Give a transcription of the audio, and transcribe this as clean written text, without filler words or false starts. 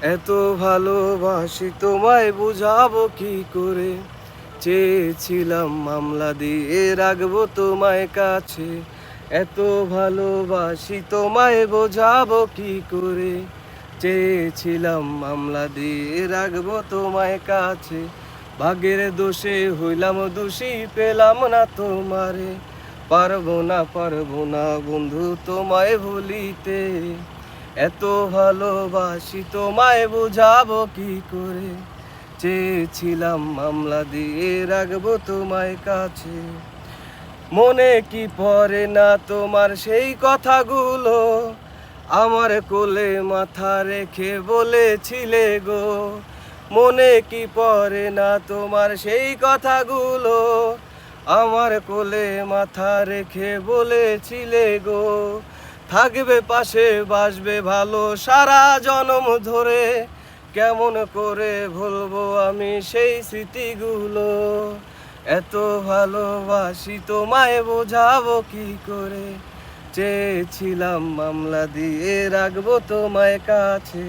এত ভালোবাসি তোমায় বুঝাবো কি করে, চেয়েছিলাম মামলা দিয়ে রাখবো তোমায় কাছে। এত ভালোবাসি তোমায় বোঝাবো কি করে, চেয়েছিলাম মামলা দিয়ে রাখবো তোমায় কাছে। ভাগ্যের দোষে হইলাম দোষী, পেলাম না তোমারে, পারবো না বন্ধু তোমায় ভুলিতে। এত ভালোবাসি তোমায় বোঝাবো কি করে, চেয়েছিলাম মামলা দিয়ে রাখবো তোমায় কাছে। মনে কি পড়ে না তোমার সেই কথাগুলো, আমার কোলে মাথা রেখে বলেছিলে গো। মনে কি পড়ে না তোমার সেই কথাগুলো, আমার কোলে মাথা রেখে বলেছিলে গো। থাকবে পাশে বাসবে ভালো সারা জনম ধরে, কেমন করে ভুলবো আমি সেই স্মৃতিগুলো। এত ভালোবাসি তোমায় বোঝাবো কি করে, চেয়েছিলাম মামলা দিয়ে রাখবো তোমায় কাছে।